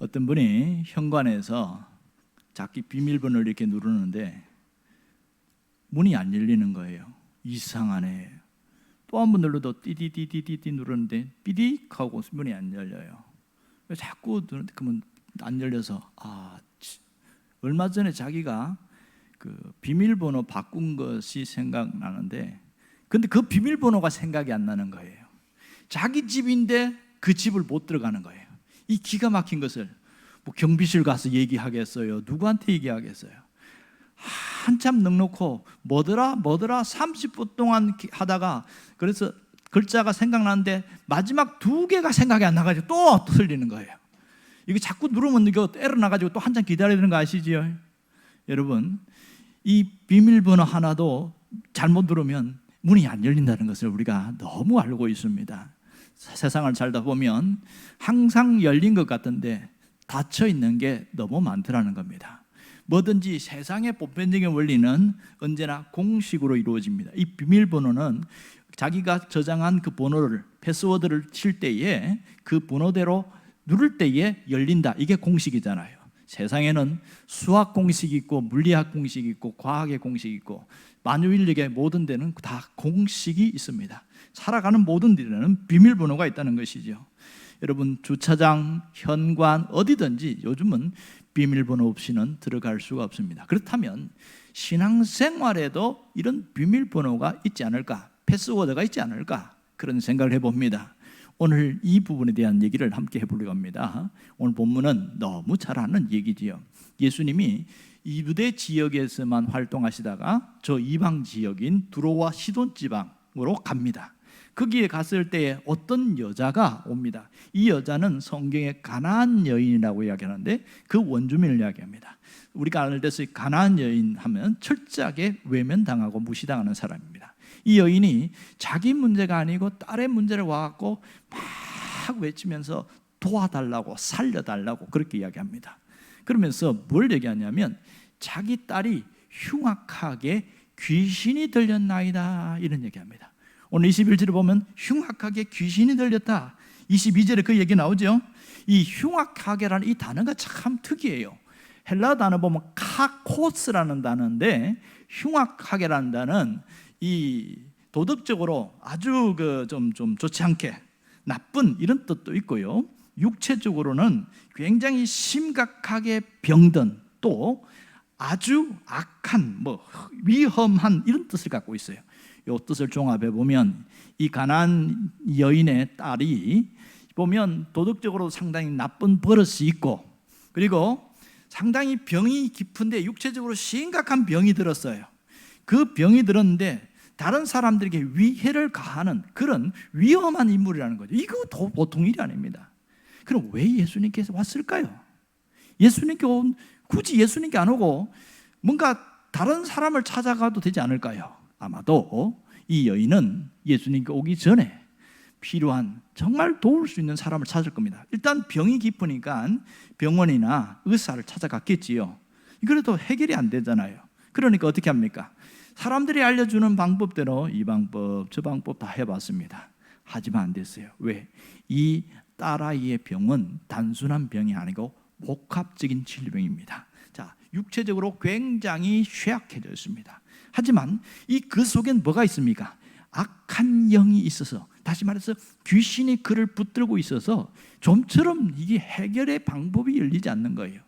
어떤 분이 현관에서 자기 비밀번호를 이렇게 누르는데 문이 안 열리는 거예요. 이상하네. 또 한 번 눌러도 띠디디디디디 누르는데 삐딕 하고 문이 안 열려요. 자꾸 그러면 안 열려서 얼마 전에 자기가 그 비밀번호 바꾼 것이 생각나는데, 근데 그 비밀번호가 생각이 안 나는 거예요. 자기 집인데 그 집을 못 들어가는 거예요. 이 기가 막힌 것을 뭐 경비실 가서 얘기하겠어요? 누구한테 얘기하겠어요? 한참 넉넉고 뭐더라 30분 동안 하다가, 그래서 글자가 생각나는데 마지막 2개가 생각이 안 나가지고 또 틀리는 거예요. 이게 자꾸 누르면 이거 에러 나가지고 또 한참 기다려야 되는 거 아시죠? 여러분, 이 비밀번호 하나도 잘못 누르면 문이 안 열린다는 것을 우리가 너무 알고 있습니다. 세상을 살다 보면 항상 열린 것 같은데 닫혀 있는 게 너무 많더라는 겁니다. 뭐든지 세상의 보편적인 원리는 언제나 공식으로 이루어집니다. 이 비밀번호는 자기가 저장한 그 번호를, 패스워드를 칠 때에 그 번호대로 누를 때에 열린다. 이게 공식이잖아요. 세상에는 수학 공식이 있고 물리학 공식이 있고 과학의 공식이 있고 만유인력의 모든 데는 다 공식이 있습니다. 살아가는 모든 데는 비밀번호가 있다는 것이죠. 여러분, 주차장, 현관, 어디든지 요즘은 비밀번호 없이는 들어갈 수가 없습니다. 그렇다면 신앙생활에도 이런 비밀번호가 있지 않을까, 패스워드가 있지 않을까, 그런 생각을 해봅니다. 오늘 이 부분에 대한 얘기를 함께 해보려고 합니다. 오늘 본문은 너무 잘 아는 얘기지요. 예수님이 유대 지역에서만 활동하시다가 저 이방 지역인 두로와 시돈 지방으로 갑니다. 거기에 갔을 때 어떤 여자가 옵니다. 이 여자는 성경에 가나안 여인이라고 이야기하는데 그 원주민을 이야기합니다. 우리가 알는 데서 가나안 여인 하면 철저하게 외면당하고 무시당하는 사람입니다. 이 여인이 자기 문제가 아니고 딸의 문제를 와갖고 막 외치면서 도와달라고, 살려달라고 그렇게 이야기합니다. 그러면서 뭘 얘기하냐면 자기 딸이 흉악하게 귀신이 들렸나이다, 이런 얘기합니다. 오늘 21절에 보면 흉악하게 귀신이 들렸다. 22절에 그 얘기 나오죠. 이 흉악하게라는 이 단어가 참 특이해요. 헬라 단어 보면 카코스라는 단어인데, 흉악하게라는 단어는 이 도덕적으로 아주 좀 좋지 않게, 나쁜 이런 뜻도 있고요. 육체적으로는 굉장히 심각하게 병든, 또 아주 악한, 위험한 이런 뜻을 갖고 있어요. 이 뜻을 종합해 보면 이 가나안 여인의 딸이 보면 도덕적으로 상당히 나쁜 버릇이 있고, 그리고 상당히 병이 깊은데 육체적으로 심각한 병이 들었어요. 그 병이 들었는데 다른 사람들에게 위해를 가하는 그런 위험한 인물이라는 거죠. 이거 보통 일이 아닙니다. 그럼 왜 예수님께서 왔을까요? 굳이 예수님께 안 오고 뭔가 다른 사람을 찾아가도 되지 않을까요? 아마도 이 여인은 예수님께 오기 전에 필요한, 정말 도울 수 있는 사람을 찾을 겁니다. 일단 병이 깊으니까 병원이나 의사를 찾아갔겠지요. 그래도 해결이 안 되잖아요. 그러니까 어떻게 합니까? 사람들이 알려주는 방법대로 이 방법 저 방법 다 해봤습니다. 하지만 안 됐어요. 왜? 이 딸아이의 병은 단순한 병이 아니고 복합적인 질병입니다. 자, 육체적으로 굉장히 쇠약해져 있습니다. 하지만 그 속엔 뭐가 있습니까? 악한 영이 있어서, 다시 말해서 귀신이 그를 붙들고 있어서 좀처럼 이게 해결의 방법이 열리지 않는 거예요.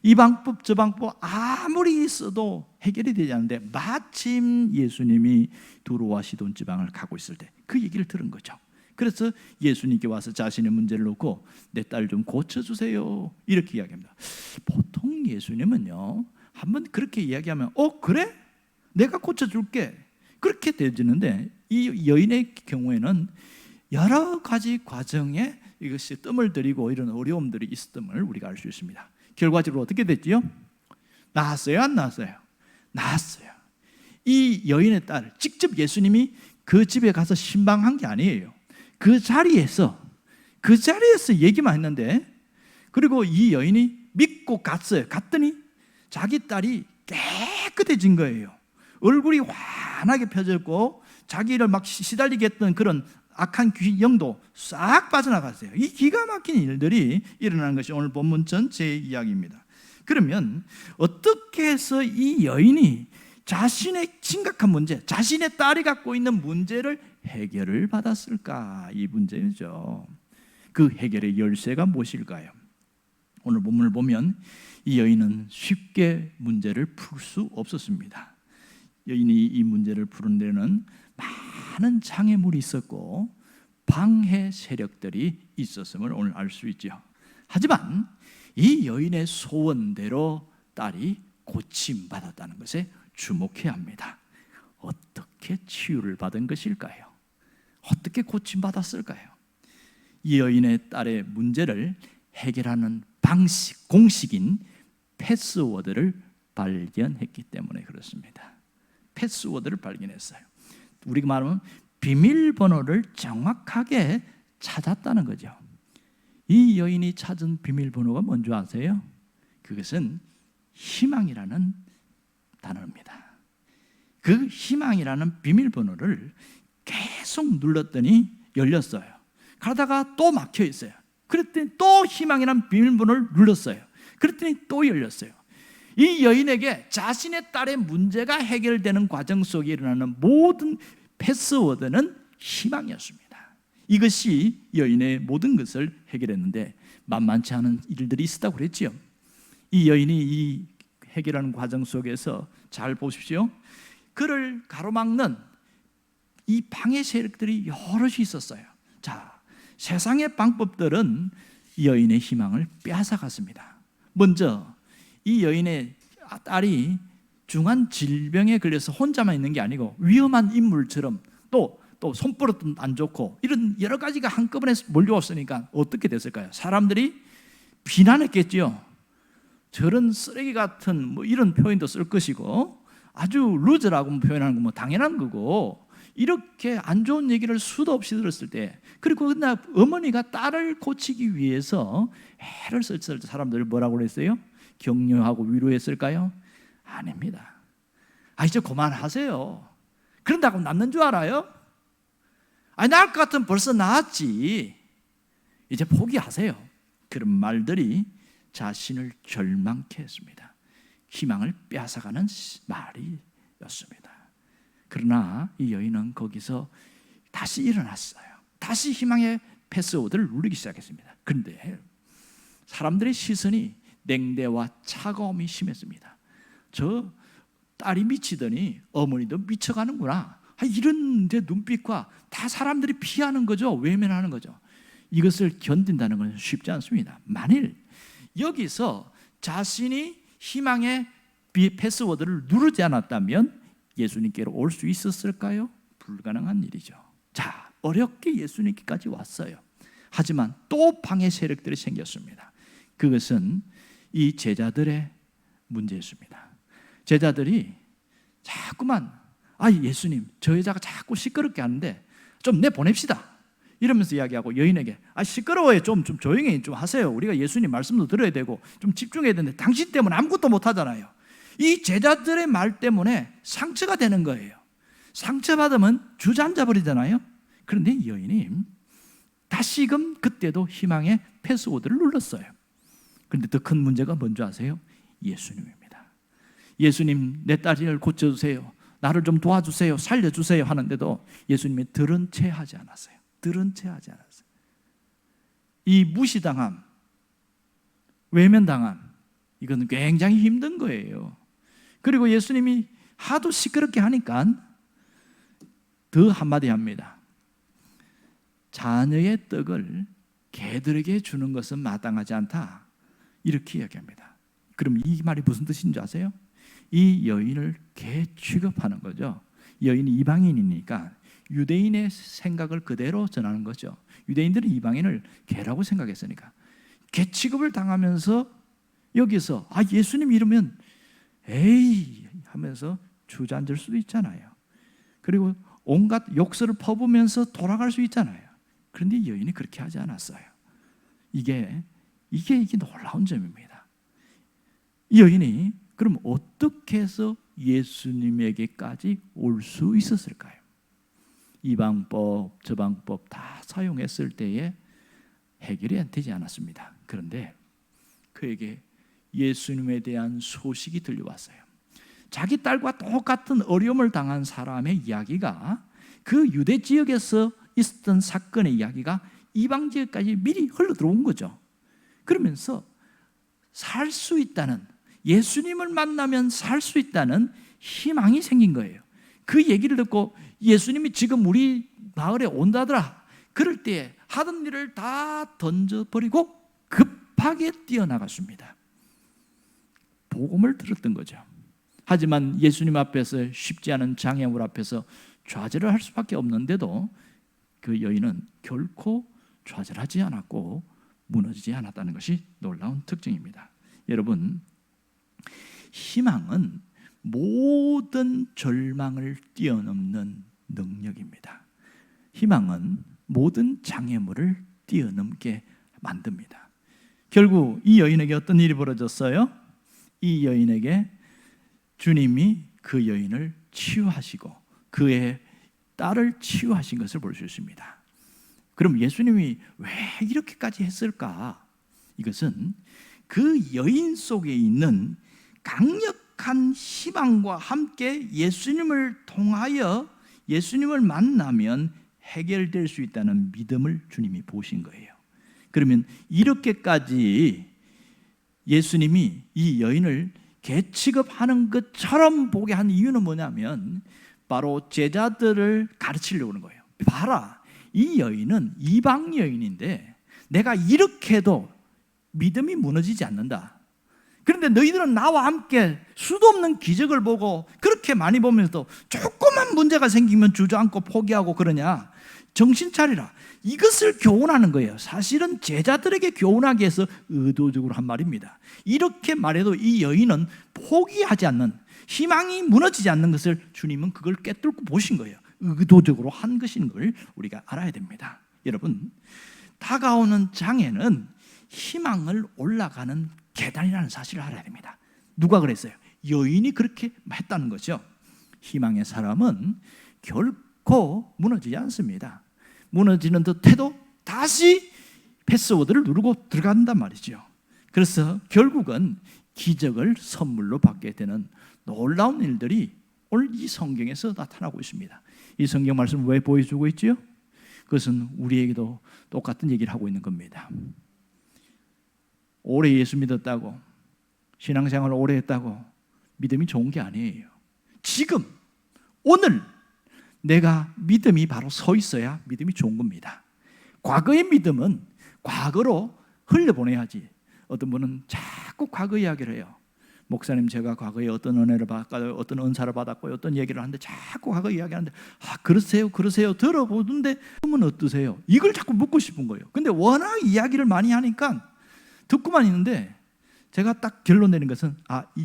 이 방법 저 방법 아무리 있어도 해결이 되지 않는데, 마침 예수님이 두로와 시돈 지방을 가고 있을 때 그 얘기를 들은 거죠. 그래서 예수님께 와서 자신의 문제를 놓고 내 딸 좀 고쳐주세요, 이렇게 이야기합니다. 보통 예수님은요, 한번 그렇게 이야기하면 그래? 내가 고쳐줄게, 그렇게 되지는데, 이 여인의 경우에는 여러 가지 과정에 이것이 뜸을 들이고 이런 어려움들이 있었음을 우리가 알 수 있습니다. 결과적으로 어떻게 됐지요? 나았어요, 안 나았어요? 나았어요. 이 여인의 딸, 직접 예수님이 그 집에 가서 신방한 게 아니에요. 그 자리에서 얘기만 했는데, 그리고 이 여인이 믿고 갔어요. 갔더니 자기 딸이 깨끗해진 거예요. 얼굴이 환하게 펴졌고 자기를 막 시달리게 했던 그런 악한 영도 싹 빠져나갔어요. 이 기가 막힌 일들이 일어나는 것이 오늘 본문 전체의 이야기입니다. 그러면 어떻게 해서 이 여인이 자신의 심각한 문제, 자신의 딸이 갖고 있는 문제를 해결을 받았을까? 이 문제죠. 그 해결의 열쇠가 무엇일까요? 오늘 본문을 보면 이 여인은 쉽게 문제를 풀 수 없었습니다. 여인이 이 문제를 푸는 데는 많은 장애물이 있었고 방해 세력들이 있었음을 오늘 알 수 있죠. 하지만 이 여인의 소원대로 딸이 고침받았다는 것에 주목해야 합니다. 어떻게 치유를 받은 것일까요? 어떻게 고침받았을까요? 이 여인의 딸의 문제를 해결하는 방식, 공식인 패스워드를 발견했기 때문에 그렇습니다. 패스워드를 발견했어요. 우리가 말하면 비밀번호를 정확하게 찾았다는 거죠. 이 여인이 찾은 비밀번호가 뭔지 아세요? 그것은 희망이라는 단어입니다. 그 희망이라는 비밀번호를 계속 눌렀더니 열렸어요. 그러다가 또 막혀 있어요. 그랬더니 또 희망이라는 비밀번호를 눌렀어요. 그랬더니 또 열렸어요. 이 여인에게 자신의 딸의 문제가 해결되는 과정 속에 일어나는 모든 패스워드는 희망이었습니다. 이것이 여인의 모든 것을 해결했는데 만만치 않은 일들이 있었다고 그랬지요. 이 여인이 이 해결하는 과정 속에서 잘 보십시오. 그를 가로막는 이 방해 세력들이 여럿이 있었어요. 자, 세상의 방법들은 이 여인의 희망을 빼앗아갔습니다. 먼저 이 여인의 딸이 중한 질병에 걸려서 혼자만 있는 게 아니고 위험한 인물처럼 또 손버릇도 안 좋고 이런 여러 가지가 한꺼번에 몰려왔으니까 어떻게 됐을까요? 사람들이 비난했겠죠. 저런 쓰레기 같은 뭐 이런 표현도 쓸 것이고 아주 루저라고 표현하는 건 당연한 거고 이렇게 안 좋은 얘기를 수도 없이 들었을 때 그리고 그날 어머니가 딸을 고치기 위해서 애를 썼을 때 사람들이 뭐라고 그랬어요? 격려하고 위로했을까요? 아닙니다. 이제 그만하세요. 그런다고 낫는 줄 알아요? 나을 것 같으면 벌써 나았지. 이제 포기하세요. 그런 말들이 자신을 절망케 했습니다. 희망을 빼앗아가는 말이었습니다. 그러나 이 여인은 거기서 다시 일어났어요. 다시 희망의 패스워드를 누르기 시작했습니다. 그런데 사람들의 시선이 냉대와 차가움이 심했습니다. 저 딸이 미치더니 어머니도 미쳐가는구나. 이런 데 눈빛과 다 사람들이 피하는 거죠. 외면하는 거죠. 이것을 견딘다는 것은 쉽지 않습니다. 만일 여기서 자신이 희망의 패스워드를 누르지 않았다면 예수님께로 올 수 있었을까요? 불가능한 일이죠. 자, 어렵게 예수님께까지 왔어요. 하지만 또 방해 세력들이 생겼습니다. 그것은 이 제자들의 문제였습니다. 제자들이 자꾸만 예수님, 저 여자가 자꾸 시끄럽게 하는데 좀 내보냅시다 이러면서 이야기하고 여인에게 시끄러워요. 좀 조용히 좀 하세요. 우리가 예수님 말씀도 들어야 되고 좀 집중해야 되는데 당신 때문에 아무것도 못하잖아요. 이 제자들의 말 때문에 상처가 되는 거예요. 상처받으면 주저앉아 버리잖아요. 그런데 이 여인이 다시금 그때도 희망의 패스워드를 눌렀어요. 그런데 더 큰 문제가 뭔지 아세요? 예수님입니다. 예수님, 내 딸을 고쳐주세요. 나를 좀 도와주세요. 살려주세요 하는데도 예수님이 들은 채 하지 않았어요. 들은 채 하지 않았어요. 이 무시당함, 외면당함, 이건 굉장히 힘든 거예요. 그리고 예수님이 하도 시끄럽게 하니까 더 한마디 합니다. 자녀의 떡을 개들에게 주는 것은 마땅하지 않다. 이렇게 이야기합니다. 그럼 이 말이 무슨 뜻인지 아세요? 이 여인을 개 취급하는 거죠. 여인이 이방인이니까 유대인의 생각을 그대로 전하는 거죠. 유대인들은 이방인을 개라고 생각했으니까 개 취급을 당하면서 여기서 예수님 이러면 에이 하면서 주저앉을 수도 있잖아요. 그리고 온갖 욕설을 퍼부으면서 돌아갈 수 있잖아요. 그런데 이 여인이 그렇게 하지 않았어요. 이게 놀라운 점입니다. 이 여인이 그럼 어떻게 해서 예수님에게까지 올 수 있었을까요? 이 방법 저 방법 다 사용했을 때에 해결이 되지 않았습니다. 그런데 그에게 예수님에 대한 소식이 들려왔어요. 자기 딸과 똑같은 어려움을 당한 사람의 이야기가, 그 유대 지역에서 있었던 사건의 이야기가 이방 지역까지 미리 흘러 들어온 거죠. 그러면서 살 수 있다는, 예수님을 만나면 살 수 있다는 희망이 생긴 거예요. 그 얘기를 듣고 예수님이 지금 우리 마을에 온다더라. 그럴 때 하던 일을 다 던져버리고 급하게 뛰어나갔습니다. 복음을 들었던 거죠. 하지만 예수님 앞에서, 쉽지 않은 장애물 앞에서 좌절을 할 수밖에 없는데도 그 여인은 결코 좌절하지 않았고 무너지지 않았다는 것이 놀라운 특징입니다. 여러분, 희망은 모든 절망을 뛰어넘는 능력입니다. 희망은 모든 장애물을 뛰어넘게 만듭니다. 결국 이 여인에게 어떤 일이 벌어졌어요? 이 여인에게 주님이 그 여인을 치유하시고 그의 딸을 치유하신 것을 볼 수 있습니다. 그럼 예수님이 왜 이렇게까지 했을까? 이것은 그 여인 속에 있는 강력한 희망과 함께 예수님을 통하여 예수님을 만나면 해결될 수 있다는 믿음을 주님이 보신 거예요. 그러면 이렇게까지 예수님이 이 여인을 개 취급하는 것처럼 보게 한 이유는 뭐냐면 바로 제자들을 가르치려고 하는 거예요. 봐라, 이 여인은 이방 여인인데 내가 이렇게 해도 믿음이 무너지지 않는다. 그런데 너희들은 나와 함께 수도 없는 기적을 보고 그렇게 많이 보면서도 조그만 문제가 생기면 주저앉고 포기하고 그러냐? 정신 차리라. 이것을 교훈하는 거예요. 사실은 제자들에게 교훈하기 위해서 의도적으로 한 말입니다. 이렇게 말해도 이 여인은 포기하지 않는, 희망이 무너지지 않는 것을 주님은 그걸 꿰뚫고 보신 거예요. 의도적으로 한 것인 걸 우리가 알아야 됩니다. 여러분, 다가오는 장애는 희망을 올라가는 계단이라는 사실을 알아야 됩니다. 누가 그랬어요? 여인이 그렇게 했다는 거죠. 희망의 사람은 결코 무너지지 않습니다. 무너지는 듯해도 다시 패스워드를 누르고 들어간단 말이죠. 그래서 결국은 기적을 선물로 받게 되는 놀라운 일들이 오늘 이 성경에서 나타나고 있습니다. 이 성경 말씀을 왜 보여주고 있죠? 그것은 우리에게도 똑같은 얘기를 하고 있는 겁니다. 오래 예수 믿었다고, 신앙생활을 오래 했다고 믿음이 좋은 게 아니에요. 지금 오늘 내가 믿음이 바로 서 있어야 믿음이 좋은 겁니다. 과거의 믿음은 과거로 흘려보내야지. 어떤 분은 자꾸 과거 이야기를 해요. 목사님, 제가 과거에 어떤 은혜를 받았고 어떤 은사를 받았고 어떤 얘기를 하는데 자꾸 과거 이야기하는데 그러세요 들어보는데 그러면 어떠세요? 이걸 자꾸 묻고 싶은 거예요. 근데 워낙 이야기를 많이 하니까 듣고만 있는데 제가 딱 결론 내는 것은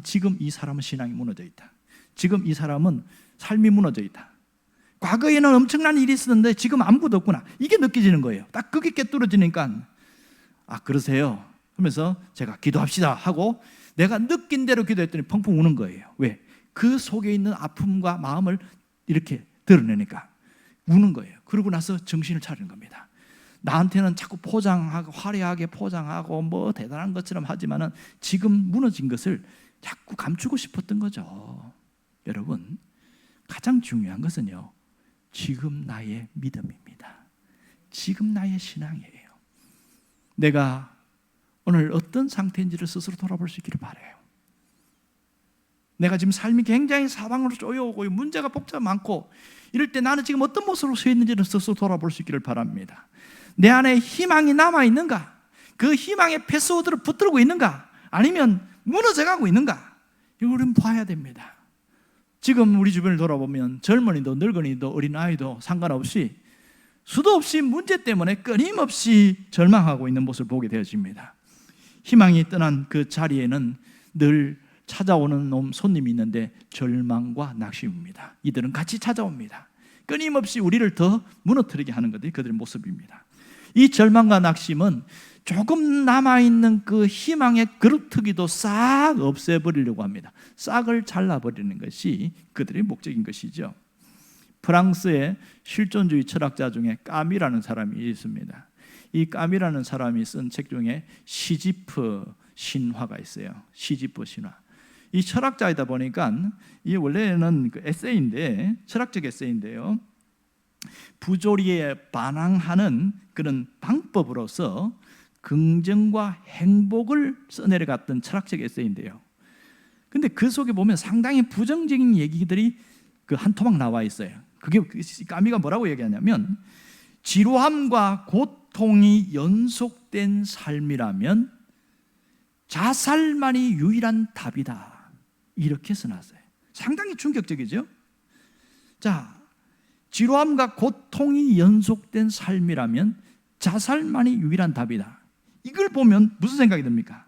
지금 이 사람은 신앙이 무너져 있다. 지금 이 사람은 삶이 무너져 있다. 과거에는 엄청난 일이 있었는데 지금 아무것도 없구나. 이게 느껴지는 거예요. 딱 그게 깨뚫어지니까 그러세요 하면서 제가 기도합시다 하고 내가 느낀 대로 기도했더니 펑펑 우는 거예요. 왜? 그 속에 있는 아픔과 마음을 이렇게 드러내니까 우는 거예요. 그러고 나서 정신을 차리는 겁니다. 나한테는 자꾸 포장하고 화려하게 포장하고 뭐 대단한 것처럼 하지만은 지금 무너진 것을 자꾸 감추고 싶었던 거죠. 여러분, 가장 중요한 것은요, 지금 나의 믿음입니다. 지금 나의 신앙이에요. 내가 오늘 어떤 상태인지를 스스로 돌아볼 수 있기를 바라요. 내가 지금 삶이 굉장히 사방으로 쪼여오고 문제가 복잡 많고 이럴 때 나는 지금 어떤 모습으로 서 있는지를 스스로 돌아볼 수 있기를 바랍니다. 내 안에 희망이 남아있는가? 그 희망의 패스워드를 붙들고 있는가? 아니면 무너져가고 있는가? 이걸 우리는 봐야 됩니다. 지금 우리 주변을 돌아보면 젊은이도 늙은이도 어린아이도 상관없이 수도 없이 문제 때문에 끊임없이 절망하고 있는 모습을 보게 되어집니다. 희망이 떠난 그 자리에는 늘 찾아오는 손님이 있는데 절망과 낙심입니다. 이들은 같이 찾아옵니다. 끊임없이 우리를 더 무너뜨리게 하는 것들이 그들의 모습입니다. 이 절망과 낙심은 조금 남아있는 그 희망의 그루터기도 싹 없애버리려고 합니다. 싹을 잘라버리는 것이 그들의 목적인 것이죠. 프랑스의 실존주의 철학자 중에 까미라는 사람이 있습니다. 이 까미라는 사람이 쓴 책 중에 시지프 신화가 있어요. 시지프 신화. 이 철학자이다 보니까 이 원래는 그 에세이인데, 철학적 에세이인데요, 부조리에 반항하는 그런 방법으로서 긍정과 행복을 써내려갔던 철학적 에세이인데요. 근데 그 속에 보면 상당히 부정적인 얘기들이 그 한 토막 나와 있어요. 그게 까미가 뭐라고 얘기하냐면, 지루함과 고통이 연속된 삶이라면 자살만이 유일한 답이다, 이렇게 써놨어요. 상당히 충격적이죠. 자, 지루함과 고통이 연속된 삶이라면 자살만이 유일한 답이다. 이걸 보면 무슨 생각이 듭니까?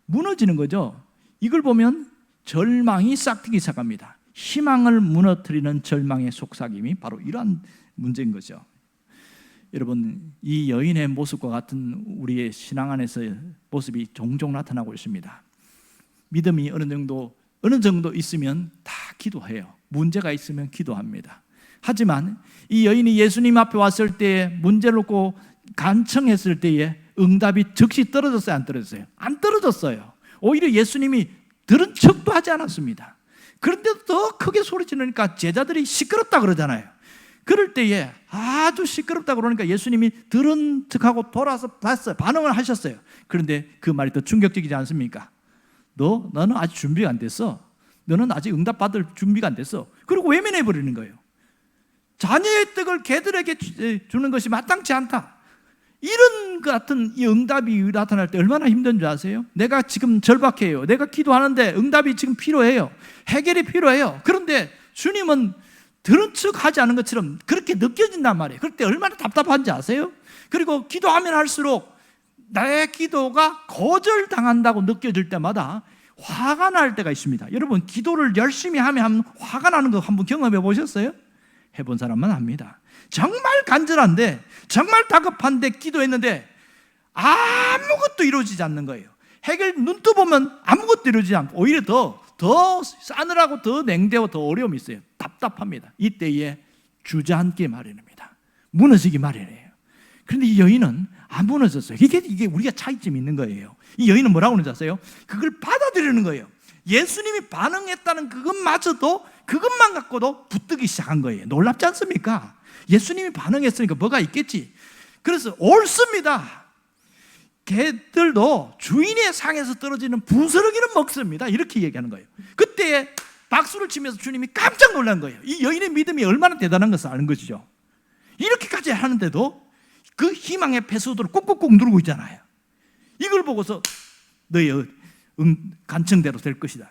무너지는 거죠. 이걸 보면 절망이 싹트기 시작합니다. 희망을 무너뜨리는 절망의 속삭임이 바로 이러한 문제인 거죠. 여러분, 이 여인의 모습과 같은 우리의 신앙 안에서 모습이 종종 나타나고 있습니다. 믿음이 어느 정도 있으면 다 기도해요. 문제가 있으면 기도합니다. 하지만 이 여인이 예수님 앞에 왔을 때, 문제를 놓고 간청했을 때에 응답이 즉시 떨어졌어요, 안 떨어졌어요? 안 떨어졌어요. 오히려 예수님이 들은 척도 하지 않았습니다. 그런데도 더 크게 소리 지르니까 제자들이 시끄럽다 그러잖아요. 그럴 때에 아주 시끄럽다 그러니까 예수님이 들은 척하고 돌아서 봤어요. 반응을 하셨어요. 그런데 그 말이 더 충격적이지 않습니까? 너는 아직 준비가 안 됐어. 너는 아직 응답받을 준비가 안 됐어. 그리고 외면해 버리는 거예요. 자녀의 떡을 개들에게 주는 것이 마땅치 않다. 이런 같은 이 응답이 나타날 때 얼마나 힘든 줄 아세요? 내가 지금 절박해요. 내가 기도하는데 응답이 지금 필요해요. 해결이 필요해요. 그런데 주님은 들은 척 하지 않은 것처럼 그렇게 느껴진단 말이에요. 그럴 때 얼마나 답답한지 아세요? 그리고 기도하면 할수록 나의 기도가 거절당한다고 느껴질 때마다 화가 날 때가 있습니다. 여러분, 기도를 열심히 하면 화가 나는 거 한번 경험해 보셨어요? 해본 사람만 압니다. 정말 간절한데, 정말 다급한데 기도했는데 아무것도 이루어지지 않는 거예요. 해결 눈 떠보면 아무것도 이루어지지 않고 오히려 더 싸늘하고 더 냉대고 더 어려움이 있어요. 답답합니다. 이때에 주저앉기 마련입니다. 무너지기 마련이에요. 그런데 이 여인은 안 무너졌어요. 이게 우리가 차이점이 있는 거예요. 이 여인은 뭐라고 하는지 아세요? 그걸 받아들이는 거예요. 예수님이 반응했다는 그것마저도, 그것만 갖고도 붙들기 시작한 거예요. 놀랍지 않습니까? 예수님이 반응했으니까 뭐가 있겠지. 그래서 옳습니다. 개들도 주인의 상에서 떨어지는 부스러기는 먹습니다. 이렇게 얘기하는 거예요. 그때 박수를 치면서 주님이 깜짝 놀란 거예요. 이 여인의 믿음이 얼마나 대단한 것을 아는 것이죠. 이렇게까지 하는데도 그 희망의 패스워드를 꾹꾹꾹 누르고 있잖아요. 이걸 보고서 너의 간청대로 될 것이다.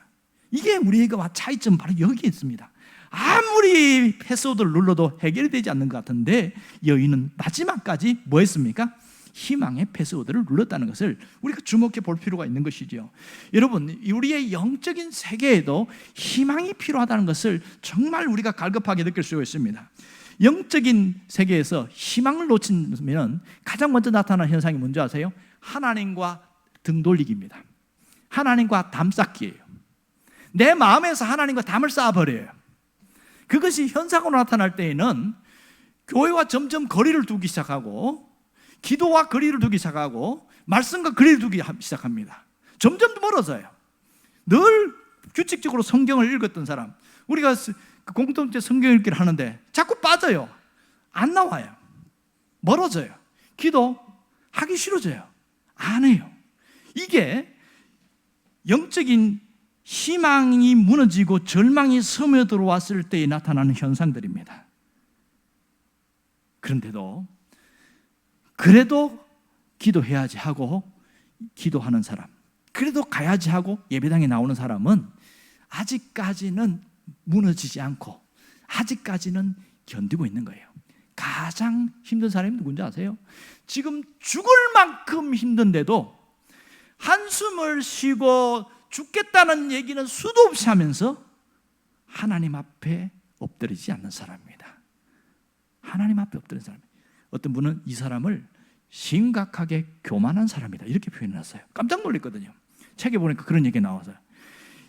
이게 우리가 차이점 바로 여기에 있습니다. 아무리 패스워드를 눌러도 해결이 되지 않는 것 같은데 여인은 마지막까지 뭐 했습니까? 희망의 패스워드를 눌렀다는 것을 우리가 주목해 볼 필요가 있는 것이죠. 여러분, 우리의 영적인 세계에도 희망이 필요하다는 것을 정말 우리가 갈급하게 느낄 수 있습니다. 영적인 세계에서 희망을 놓치면 가장 먼저 나타나는 현상이 뭔지 아세요? 하나님과 등 돌리기입니다. 하나님과 담 쌓기예요. 내 마음에서 하나님과 담을 쌓아버려요. 그것이 현상으로 나타날 때에는 교회와 점점 거리를 두기 시작하고, 기도와 거리를 두기 시작하고, 말씀과 거리를 두기 시작합니다. 점점 멀어져요. 늘 규칙적으로 성경을 읽었던 사람, 우리가 공동체 성경 읽기를 하는데 자꾸 빠져요. 안 나와요. 멀어져요. 기도하기 싫어져요. 안 해요. 이게 영적인 희망이 무너지고 절망이 스며들어왔을 때에 나타나는 현상들입니다. 그런데도 그래도 기도해야지 하고 기도하는 사람, 그래도 가야지 하고 예배당에 나오는 사람은 아직까지는 무너지지 않고 아직까지는 견디고 있는 거예요. 가장 힘든 사람이 누군지 아세요? 지금 죽을 만큼 힘든데도 한숨을 쉬고 죽겠다는 얘기는 수도 없이 하면서 하나님 앞에 엎드리지 않는 사람입니다. 하나님 앞에 엎드리는 사람. 어떤 분은 이 사람을 심각하게 교만한 사람이다 이렇게 표현했어요. 깜짝 놀랐거든요. 책에 보니까 그런 얘기가 나와서요.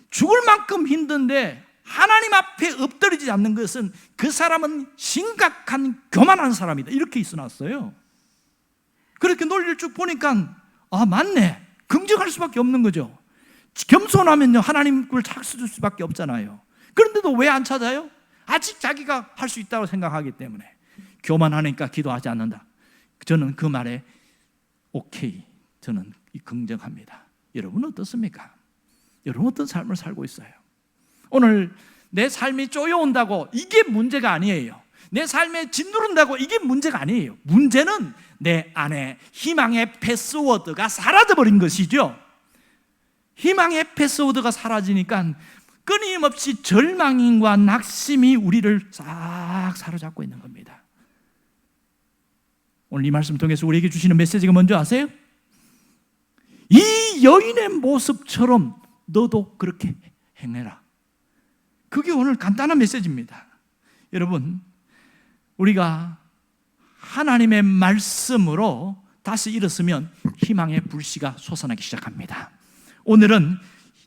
죽을 만큼 힘든데 하나님 앞에 엎드리지 않는 것은 그 사람은 심각한 교만한 사람이다, 이렇게 써놨어요. 그렇게 논리를 쭉 보니까 맞네, 긍정할 수밖에 없는 거죠. 겸손하면요 하나님을 찾을 수밖에 없잖아요. 그런데도 왜 안 찾아요? 아직 자기가 할 수 있다고 생각하기 때문에. 교만하니까 기도하지 않는다. 저는 그 말에 오케이, 저는 긍정합니다. 여러분 어떻습니까? 여러분 어떤 삶을 살고 있어요? 오늘 내 삶이 쪼여온다고 이게 문제가 아니에요. 내 삶에 짓누른다고 이게 문제가 아니에요. 문제는 내 안에 희망의 패스워드가 사라져버린 것이죠. 희망의 패스워드가 사라지니까 끊임없이 절망과 낙심이 우리를 싹 사로잡고 있는 겁니다. 오늘 이 말씀 통해서 우리에게 주시는 메시지가 뭔지 아세요? 이 여인의 모습처럼 너도 그렇게 행해라. 그게 오늘 간단한 메시지입니다. 여러분, 우리가 하나님의 말씀으로 다시 일어서면 희망의 불씨가 솟아나기 시작합니다. 오늘은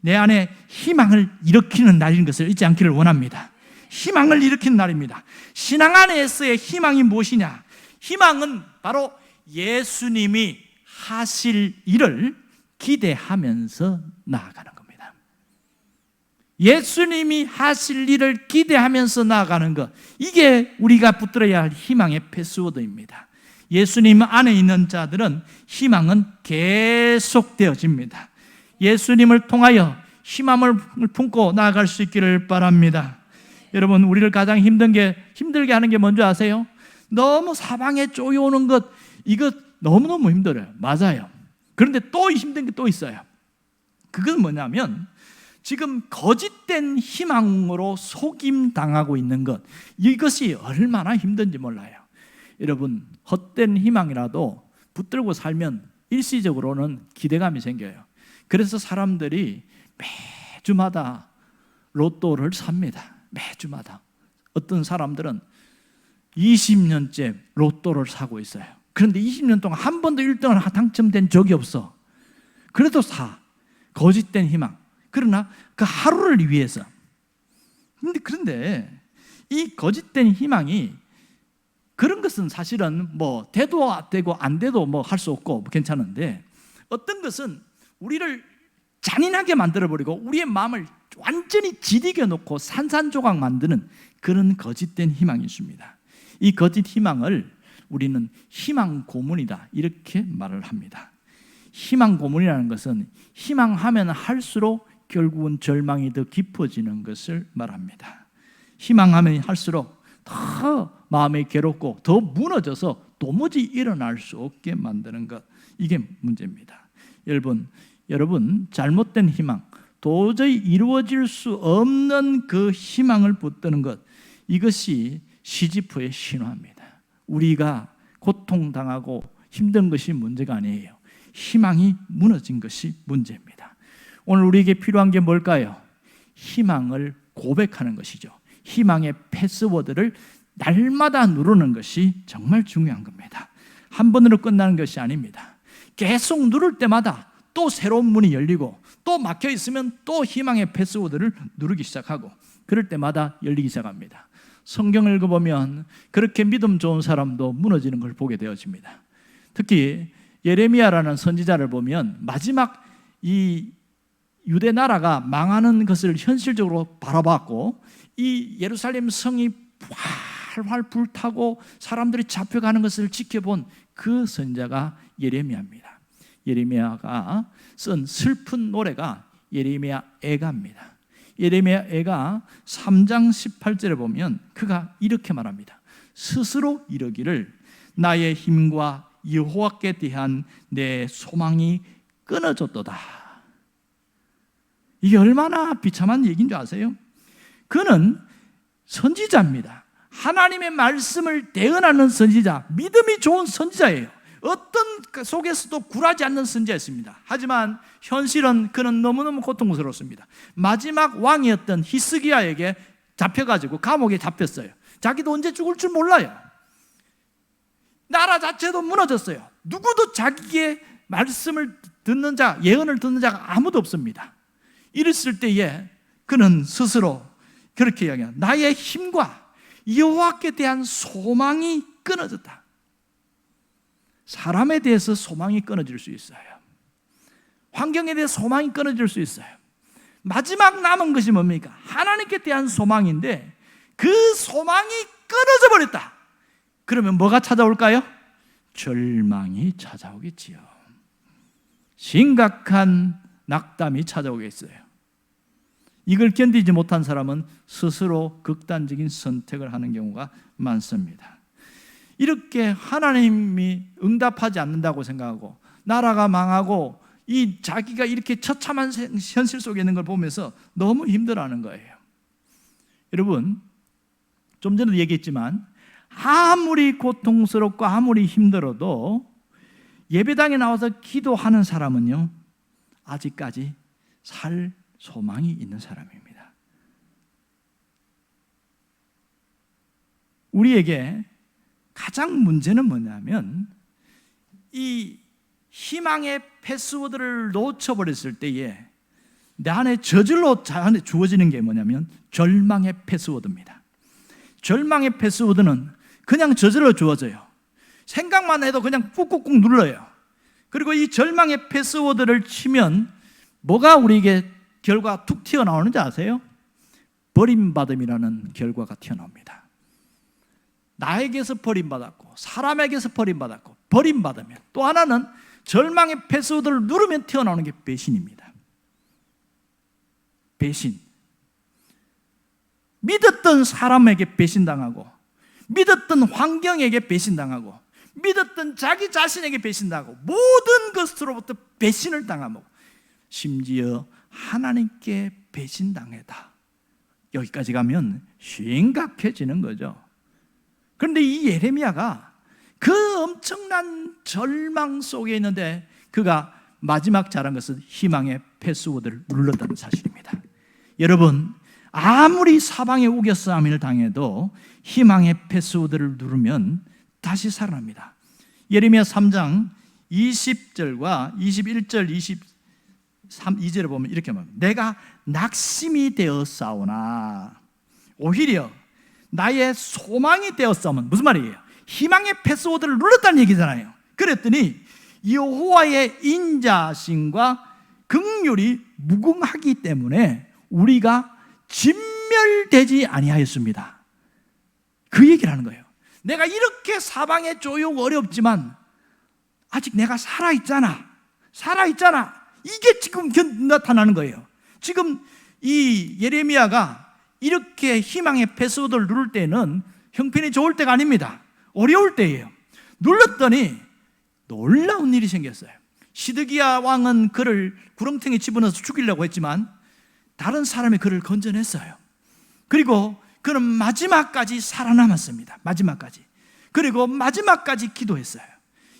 내 안에 희망을 일으키는 날인 것을 잊지 않기를 원합니다. 희망을 일으키는 날입니다. 신앙 안에서의 희망이 무엇이냐? 희망은 바로 예수님이 하실 일을 기대하면서 나아가는 겁니다. 예수님이 하실 일을 기대하면서 나아가는 것, 이게 우리가 붙들어야 할 희망의 패스워드입니다. 예수님 안에 있는 자들은 희망은 계속되어집니다. 예수님을 통하여 희망을 품고 나아갈 수 있기를 바랍니다. 여러분, 우리를 가장 힘들게 하는 게 뭔지 아세요? 너무 사방에 쪼여오는 것, 이거 너무너무 힘들어요. 맞아요. 그런데 또 힘든 게 또 있어요. 그건 뭐냐면 지금 거짓된 희망으로 속임당하고 있는 것, 이것이 얼마나 힘든지 몰라요. 여러분, 헛된 희망이라도 붙들고 살면 일시적으로는 기대감이 생겨요. 그래서 사람들이 매주마다 로또를 삽니다. 매주마다. 어떤 사람들은 20년째 로또를 사고 있어요. 그런데 20년 동안 한 번도 1등을 당첨된 적이 없어. 그래도 사. 거짓된 희망. 그러나 그 하루를 위해서. 그런데 이 거짓된 희망이, 그런 것은 사실은 뭐 돼도 되고 안 돼도 뭐 할 수 없고 괜찮은데, 어떤 것은 우리를 잔인하게 만들어버리고 우리의 마음을 완전히 지리게 놓고 산산조각 만드는 그런 거짓된 희망이 있습니다. 이 거짓 희망을 우리는 희망 고문이다, 이렇게 말을 합니다. 희망 고문이라는 것은 희망하면 할수록 결국은 절망이 더 깊어지는 것을 말합니다. 희망하면 할수록 더 마음이 괴롭고 더 무너져서 도무지 일어날 수 없게 만드는 것, 이게 문제입니다. 여러분 잘못된 희망, 도저히 이루어질 수 없는 그 희망을 붙드는 것, 이것이 시지프의 신화입니다. 우리가 고통당하고 힘든 것이 문제가 아니에요. 희망이 무너진 것이 문제입니다. 오늘 우리에게 필요한 게 뭘까요? 희망을 고백하는 것이죠. 희망의 패스워드를 날마다 누르는 것이 정말 중요한 겁니다. 한 번으로 끝나는 것이 아닙니다. 계속 누를 때마다 또 새로운 문이 열리고, 또 막혀 있으면 또 희망의 패스워드를 누르기 시작하고, 그럴 때마다 열리기 시작합니다. 성경을 읽어보면 그렇게 믿음 좋은 사람도 무너지는 걸 보게 되어집니다. 특히 예레미야라는 선지자를 보면 마지막 이 유대 나라가 망하는 것을 현실적으로 바라봤고, 이 예루살렘 성이 활활 불타고 사람들이 잡혀가는 것을 지켜본 그 선지자가 예레미야입니다. 예레미야가 쓴 슬픈 노래가 예레미야 애가입니다. 예레미야 애가 3장 18절에 보면 그가 이렇게 말합니다. 스스로 이르기를 나의 힘과 여호와께 대한 내 소망이 끊어졌도다. 이게 얼마나 비참한 얘기인 줄 아세요? 그는 선지자입니다. 하나님의 말씀을 대언하는 선지자, 믿음이 좋은 선지자예요. 어떤 속에서도 굴하지 않는 선지자였습니다. 하지만 현실은 그는 너무너무 고통스럽습니다. 마지막 왕이었던 히스기야에게 잡혀가지고 감옥에 잡혔어요. 자기도 언제 죽을 줄 몰라요. 나라 자체도 무너졌어요. 누구도 자기의 말씀을 듣는 자, 예언을 듣는 자가 아무도 없습니다. 이랬을 때에 그는 스스로 그렇게 이야기해요. 나의 힘과 여호와께 대한 소망이 끊어졌다. 사람에 대해서 소망이 끊어질 수 있어요. 환경에 대해 소망이 끊어질 수 있어요. 마지막 남은 것이 뭡니까? 하나님께 대한 소망인데 그 소망이 끊어져 버렸다. 그러면 뭐가 찾아올까요? 절망이 찾아오겠지요. 심각한 낙담이 찾아오겠어요. 이걸 견디지 못한 사람은 스스로 극단적인 선택을 하는 경우가 많습니다. 이렇게 하나님이 응답하지 않는다고 생각하고 나라가 망하고 이 자기가 이렇게 처참한 현실 속에 있는 걸 보면서 너무 힘들어하는 거예요. 여러분, 좀 전에도 얘기했지만 아무리 고통스럽고 아무리 힘들어도 예배당에 나와서 기도하는 사람은요, 아직까지 살 소망이 있는 사람입니다. 우리에게 가장 문제는 뭐냐면 이 희망의 패스워드를 놓쳐버렸을 때에 내 안에 저절로 자연에 주어지는 게 뭐냐면 절망의 패스워드입니다. 절망의 패스워드는 그냥 저절로 주어져요. 생각만 해도 그냥 꾹꾹꾹 눌러요. 그리고 이 절망의 패스워드를 치면 뭐가 우리에게 결과가 툭 튀어나오는지 아세요? 버림받음이라는 결과가 튀어나옵니다. 나에게서 버림받았고 사람에게서 버림받았고 버림받으면 또 하나는 절망의 패스워드를 누르면 튀어나오는 게 배신입니다. 배신. 믿었던 사람에게 배신당하고 믿었던 환경에게 배신당하고 믿었던 자기 자신에게 배신당하고 모든 것으로부터 배신을 당하고 심지어 하나님께 배신당했다. 여기까지 가면 심각해지는 거죠. 그런데 이 예레미야가 그 엄청난 절망 속에 있는데 그가 마지막 잘한 것은 희망의 패스워드를 눌렀다는 사실입니다. 여러분, 아무리 사방에 우겨싸움을 당해도 희망의 패스워드를 누르면 다시 살아납니다. 예레미야 3장 20절과 21절 22절에 보면 이렇게 말합니다. 내가 낙심이 되었사오나 오히려 나의 소망이 되었사오면 무슨 말이에요? 희망의 패스워드를 눌렀다는 얘기잖아요. 그랬더니 여호와의 인자심과 긍휼이 무궁하기 때문에 우리가 진멸되지 아니하였습니다. 그 얘기를 하는 거예요. 내가 이렇게 사방에 조용 어렵지만 아직 내가 살아있잖아. 이게 지금 나타나는 거예요. 지금 이 예레미야가 이렇게 희망의 패스워드를 누를 때는 형편이 좋을 때가 아닙니다. 어려울 때예요. 눌렀더니 놀라운 일이 생겼어요. 시드기야 왕은 그를 구렁텅이에 집어넣어서 죽이려고 했지만 다른 사람이 그를 건져냈어요. 그리고 그는 마지막까지 살아남았습니다. 마지막까지. 그리고 마지막까지 기도했어요.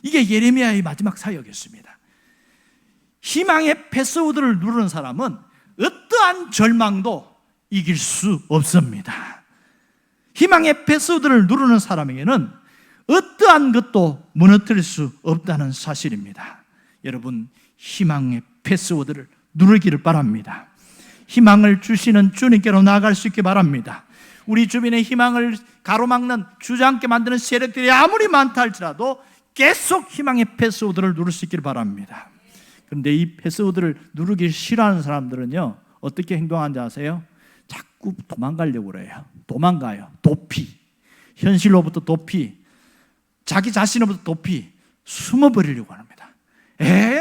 이게 예레미야의 마지막 사역이었습니다. 희망의 패스워드를 누르는 사람은 어떠한 절망도 이길 수 없습니다. 희망의 패스워드를 누르는 사람에게는 어떠한 것도 무너뜨릴 수 없다는 사실입니다. 여러분, 희망의 패스워드를 누르기를 바랍니다. 희망을 주시는 주님께로 나아갈 수 있게 바랍니다. 우리 주변에 희망을 가로막는 주저앉게 만드는 세력들이 아무리 많다 할지라도 계속 희망의 패스워드를 누를 수 있기를 바랍니다. 그런데 이 패스워드를 누르기 싫어하는 사람들은요, 어떻게 행동하는지 아세요? 자꾸 도망가려고 그래요. 도망가요. 도피. 현실로부터 도피. 자기 자신으로부터 도피. 숨어버리려고 합니다.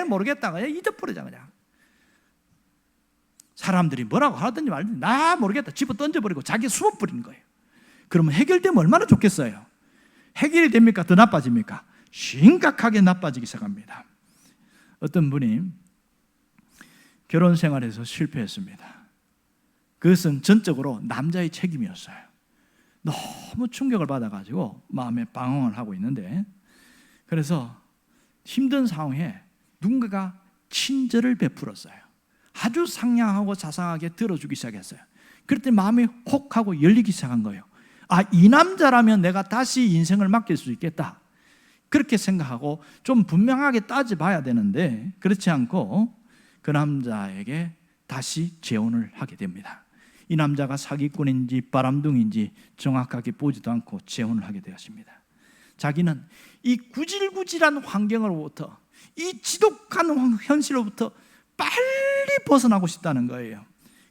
모르겠다. 그냥 잊어버리자 그냥. 사람들이 뭐라고 하든지 말든지 나 모르겠다. 집어 던져버리고 자기 숨어버리는 거예요. 그러면 해결되면 얼마나 좋겠어요. 해결이 됩니까? 더 나빠집니까? 심각하게 나빠지기 시작합니다. 어떤 분이 결혼 생활에서 실패했습니다. 그것은 전적으로 남자의 책임이었어요. 너무 충격을 받아가지고 마음에 방황을 하고 있는데, 그래서 힘든 상황에 누군가가 친절을 베풀었어요. 아주 상냥하고 자상하게 들어주기 시작했어요. 그랬더니 마음이 혹하고 열리기 시작한 거예요. 이 남자라면 내가 다시 인생을 맡길 수 있겠다. 그렇게 생각하고 좀 분명하게 따져봐야 되는데 그렇지 않고 그 남자에게 다시 재혼을 하게 됩니다. 이 남자가 사기꾼인지 바람둥인지 정확하게 보지도 않고 재혼을 하게 되었습니다. 자기는 이 구질구질한 환경으로부터, 이 지독한 현실로부터 빨리 벗어나고 싶다는 거예요.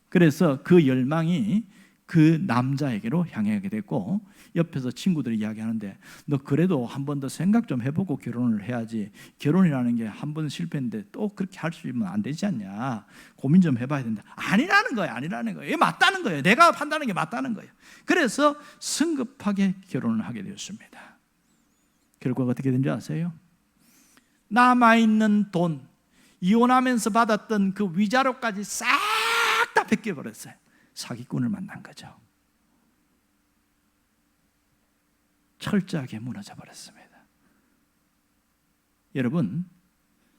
그래서 그 열망이 그 남자에게로 향하게 됐고, 옆에서 친구들이 이야기하는데 너 그래도 한 번 더 생각 좀 해보고 결혼을 해야지, 결혼이라는 게 한 번 실패했는데 또 그렇게 할 수 있으면 안 되지 않냐, 고민 좀 해봐야 된다. 아니라는 거예요. 이게 맞다는 거예요. 내가 판단하는 게 맞다는 거예요. 그래서 성급하게 결혼을 하게 되었습니다. 결과가 어떻게 된지 아세요? 남아있는 돈, 이혼하면서 받았던 그 위자료까지 싹 다 뺏겨버렸어요. 사기꾼을 만난 거죠. 철저하게 무너져 버렸습니다. 여러분,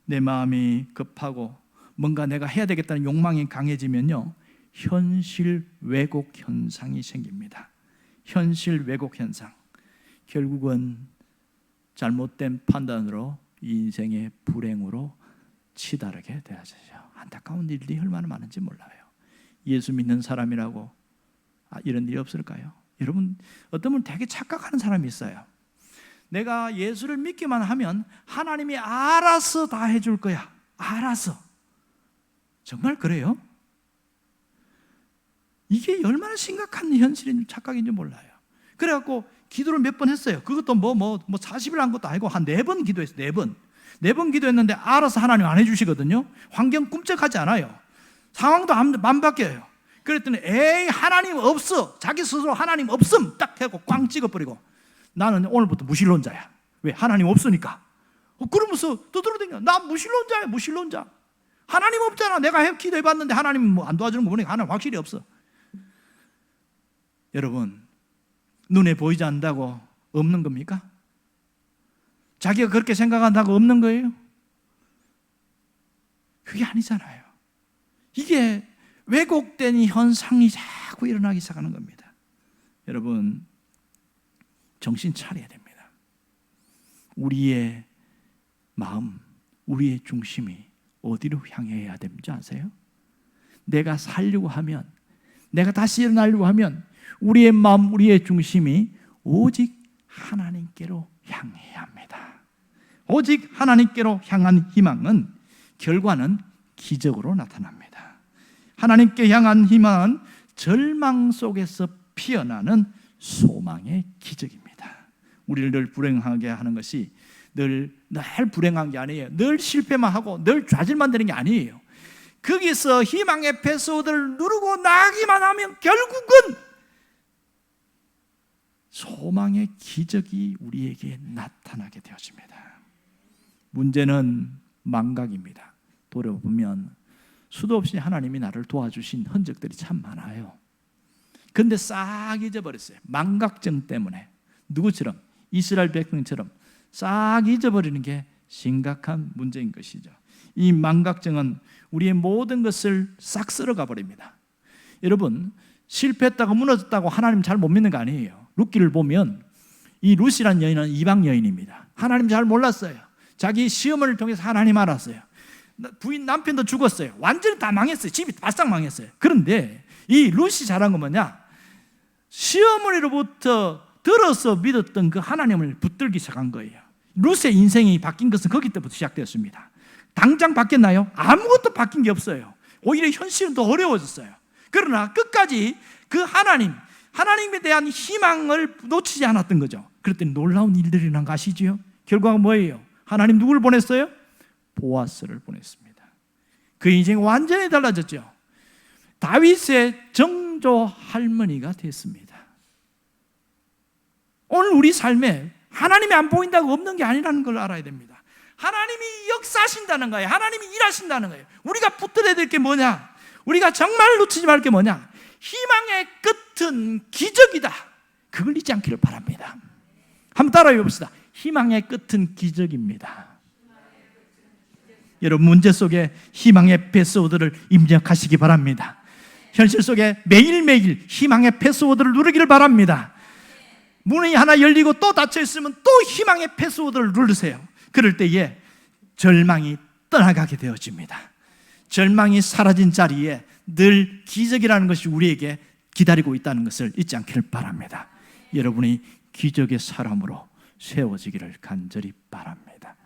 내 마음이 급하고 뭔가 내가 해야 되겠다는 욕망이 강해지면요, 현실 왜곡 현상이 생깁니다. 현실 왜곡 현상, 결국은 잘못된 판단으로 인생의 불행으로 치달게 되어지죠. 안타까운 일들이 얼마나 많은지 몰라요. 예수 믿는 사람이라고 이런 일이 없을까요? 여러분, 어떤 분은 되게 착각하는 사람이 있어요. 내가 예수를 믿기만 하면 하나님이 알아서 다 해줄 거야. 알아서. 정말 그래요? 이게 얼마나 심각한 현실인 착각인지 몰라요. 그래갖고 기도를 몇 번 했어요. 그것도 40일 한 것도 아니고 한 4번 기도했어요. 4번. 4번 기도했는데 알아서 하나님 안 해주시거든요. 환경 꿈쩍하지 않아요. 상황도 안 바뀌어요. 그랬더니 에이 하나님 없어, 자기 스스로 하나님 없음 딱 하고 꽝 찍어버리고, 나는 오늘부터 무신론자야. 왜? 하나님 없으니까. 그러면서 두드러대냐, 나 무신론자야. 무신론자. 하나님 없잖아. 내가 기도해봤는데 하나님 안 도와주는 거 보니까 하나님 확실히 없어. 여러분, 눈에 보이지 않는다고 없는 겁니까? 자기가 그렇게 생각한다고 없는 거예요? 그게 아니잖아요. 이게 왜곡된 현상이 자꾸 일어나기 시작하는 겁니다. 여러분, 정신 차려야 됩니다. 우리의 마음, 우리의 중심이 어디로 향해야 되는지 아세요? 내가 살려고 하면, 내가 다시 일어나려고 하면 우리의 마음, 우리의 중심이 오직 하나님께로 향해야 합니다. 오직 하나님께로 향한 희망은 결과는 기적으로 나타납니다. 하나님께 향한 희망은 절망 속에서 피어나는 소망의 기적입니다. 우리를 늘 불행하게 하는 것이 늘 불행한 게 아니에요. 늘 실패만 하고 늘 좌절만 되는 게 아니에요. 거기서 희망의 패스워드를 누르고 나가기만 하면 결국은 소망의 기적이 우리에게 나타나게 되어집니다. 문제는 망각입니다. 돌아보면 수도 없이 하나님이 나를 도와주신 흔적들이 참 많아요. 그런데 싹 잊어버렸어요. 망각증 때문에. 누구처럼? 이스라엘 백성처럼 싹 잊어버리는 게 심각한 문제인 것이죠. 이 망각증은 우리의 모든 것을 싹 쓸어가 버립니다. 여러분, 실패했다고 무너졌다고 하나님 잘 못 믿는 거 아니에요. 룻기를 보면 이 룻이라는 여인은 이방 여인입니다. 하나님 잘 몰랐어요. 자기 시어머니를 통해서 하나님 알았어요. 부인 남편도 죽었어요. 완전히 다 망했어요. 집이 바싹 망했어요. 그런데 이 룻이 잘한 건 뭐냐? 시어머니로부터 들어서 믿었던 그 하나님을 붙들기 시작한 거예요. 룻의 인생이 바뀐 것은 거기 때부터 시작되었습니다. 당장 바뀌었나요? 아무것도 바뀐 게 없어요. 오히려 현실은 더 어려워졌어요. 그러나 끝까지 그 하나님에 대한 희망을 놓치지 않았던 거죠. 그랬더니 놀라운 일들이 일어난 거 아시죠? 결과가 뭐예요? 하나님 누구를 보냈어요? 보아스를 보냈습니다. 그 인생이 완전히 달라졌죠. 다윗의 정조 할머니가 됐습니다. 오늘 우리 삶에 하나님이 안 보인다고 없는 게 아니라는 걸 알아야 됩니다. 하나님이 역사하신다는 거예요. 하나님이 일하신다는 거예요. 우리가 붙들어야 될 게 뭐냐? 우리가 정말 놓치지 말 게 뭐냐? 희망의 끝은 기적이다. 그걸 잊지 않기를 바랍니다. 한번 따라해 봅시다. 희망의 끝은 기적입니다. 여러분, 문제 속에 희망의 패스워드를 입력하시기 바랍니다. 현실 속에 매일매일 희망의 패스워드를 누르기를 바랍니다. 문이 하나 열리고 또 닫혀 있으면 또 희망의 패스워드를 누르세요. 그럴 때에 절망이 떠나가게 되어집니다. 절망이 사라진 자리에 늘 기적이라는 것이 우리에게 기다리고 있다는 것을 잊지 않기를 바랍니다. 여러분이 기적의 사람으로 세워지기를 간절히 바랍니다.